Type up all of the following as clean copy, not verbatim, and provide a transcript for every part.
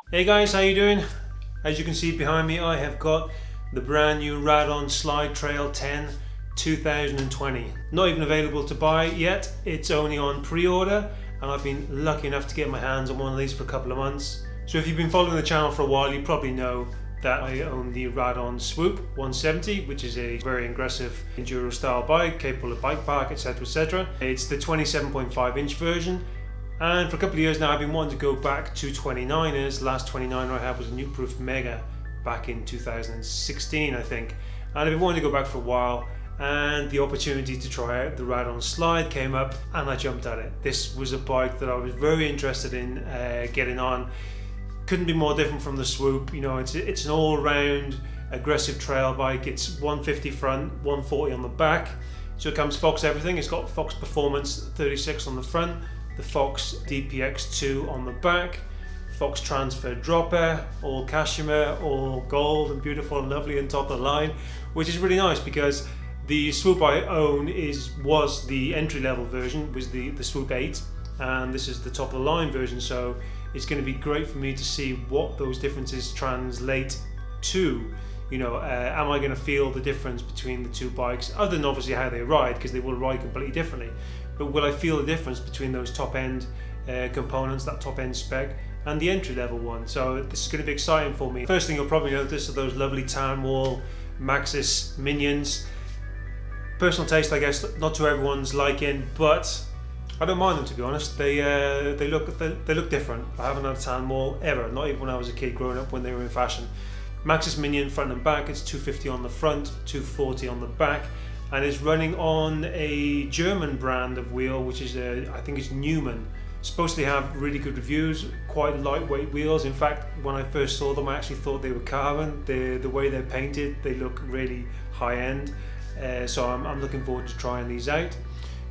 Hey guys, how you doing? As you can see behind me, I have got the brand new Radon Slide Trail 10 2020. Not even available to buy yet, it's only on pre-order, and I've been lucky enough to get my hands on one of these for a couple of months. So if you've been following the channel for a while, you probably know that I own the Radon Swoop 170, which is a very aggressive enduro style bike, capable of bike park, etc, etc. It's the 27.5 inch version. And for a couple of years now, I've been wanting to go back to 29ers. Last 29er I had was a Nukeproof Mega back in 2016, I think. And I've been wanting to go back for a while, and the opportunity to try out the Radon Slide came up, and I jumped at it. This was a bike that I was very interested in getting on. Couldn't be more different from the Swoop. You know, it's an all-round aggressive trail bike. It's 150 front, 140 on the back. So it comes Fox everything. It's got Fox Performance 36 on the front, the Fox DPX2 on the back, Fox transfer dropper, all Kashima, all gold and beautiful and lovely and top of the line, which is really nice because the Swoop I own was the entry-level version, was the Swoop 8, and this is the top of the line version, so it's going to be great for me to see what those differences translate to. You know, am I going to feel the difference between the two bikes, other than obviously how they ride, because they will ride completely differently, but will I feel the difference between those top end components, that top end spec, and the entry level one? So this is going to be exciting for me. First thing you'll probably notice are those lovely tan wall Maxxis Minions. Personal taste, I guess, not to everyone's liking, but I don't mind them, to be honest. They look different. I haven't had a tan wall ever, not even when I was a kid growing up when they were in fashion. Maxxis Minion front and back, it's 250 on the front, 240 on the back, and it's running on a German brand of wheel, which is I think it's Newmen. Supposed to have really good reviews, quite lightweight wheels. In fact, when I first saw them, I actually thought they were carbon. The way they're painted, they look really high end. So I'm looking forward to trying these out.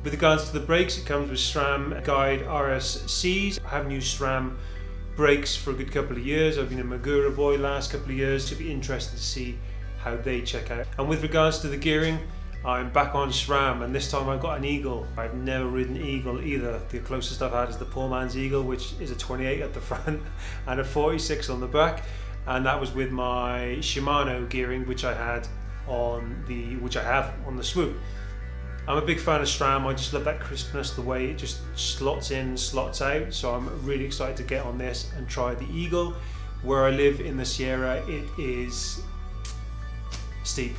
With regards to the brakes, it comes with SRAM Guide RSCs. I haven't used SRAM brakes for a good couple of years. I've been a Magura boy last couple of years, so it'll be interesting to see how they check out. And with regards to the gearing, I'm back on SRAM, and this time I've got an Eagle. I've never ridden Eagle either. The closest I've had is the poor man's Eagle, which is a 28 at the front and a 46 on the back, and that was with my Shimano gearing, which I have on the Swoop. I'm a big fan of SRAM. I just love that crispness, the way it just slots in, slots out. So I'm really excited to get on this and try the Eagle. Where I live in the Sierra, it is steep.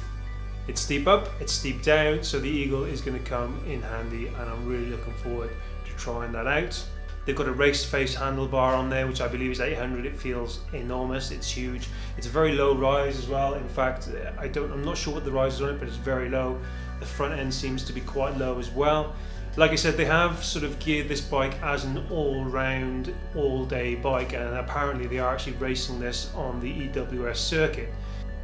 It's steep up, it's steep down, so the Eagle is going to come in handy, and I'm really looking forward to trying that out. They've got a race face handlebar on there, which I believe is 800. It feels enormous, it's huge. It's a very low rise as well. In fact, I'm not sure what the rise is on it, but it's very low. The front end seems to be quite low as well. Like I said, they have sort of geared this bike as an all-round, all-day bike, and apparently they are actually racing this on the EWS circuit.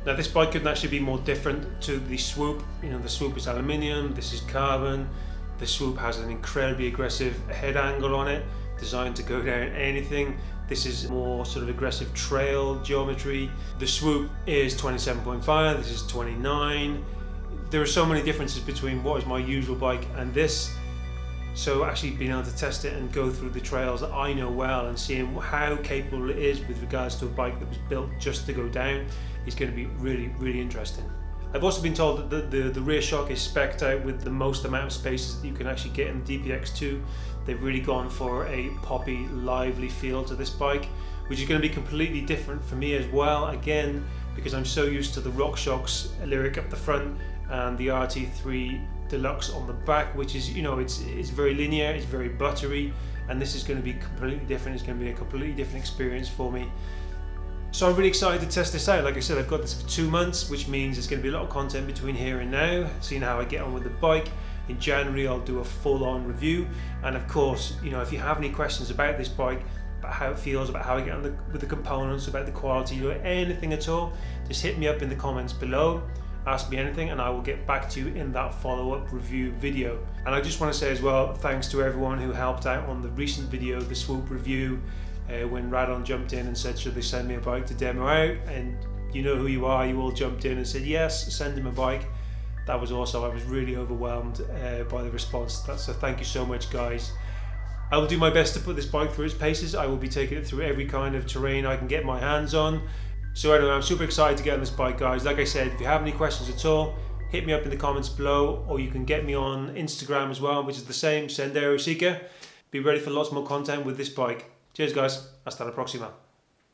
Now this bike couldn't actually be more different to the Swoop. You know, the Swoop is aluminium, this is carbon. The Swoop has an incredibly aggressive head angle on it, designed to go down anything. This is more sort of aggressive trail geometry. The Swoop is 27.5, this is 29. There are so many differences between what is my usual bike and this. So actually being able to test it and go through the trails that I know well and seeing how capable it is with regards to a bike that was built just to go down is going to be really, really interesting. I've also been told that the rear shock is spec'd out with the most amount of spaces that you can actually get in the DPX2. They've really gone for a poppy, lively feel to this bike, which is going to be completely different for me as well, again, because I'm so used to the RockShox Lyric up the front and the RT3 Deluxe on the back, which is, you know, it's very linear, it's very buttery, and this is going to be completely different. It's going to be a completely different experience for me. So I'm really excited to test this out. Like I said, I've got this for 2 months, which means there's going to be a lot of content between here and now, seeing how I get on with the bike. In January I'll do a full-on review, and of course, you know, if you have any questions about this bike, about how it feels, about how I get on with the components, about the quality, or anything at all, just hit me up in the comments below. Ask me anything and I will get back to you in that follow-up review video. And I just want to say as well, thanks to everyone who helped out on the recent video, the Swoop review, when Radon jumped in and said should they send me a bike to demo out, and you know who you are, you all jumped in and said yes, send him a bike. That was awesome. I was really overwhelmed by the response to that, so thank you so much guys. I will do my best to put this bike through its paces. I will be taking it through every kind of terrain I can get my hands on. So anyway, I'm super excited to get on this bike, guys. Like I said, if you have any questions at all, hit me up in the comments below, or you can get me on Instagram as well, which is the same, Sendero Seeker. Be ready for lots more content with this bike. Cheers guys, hasta la próxima.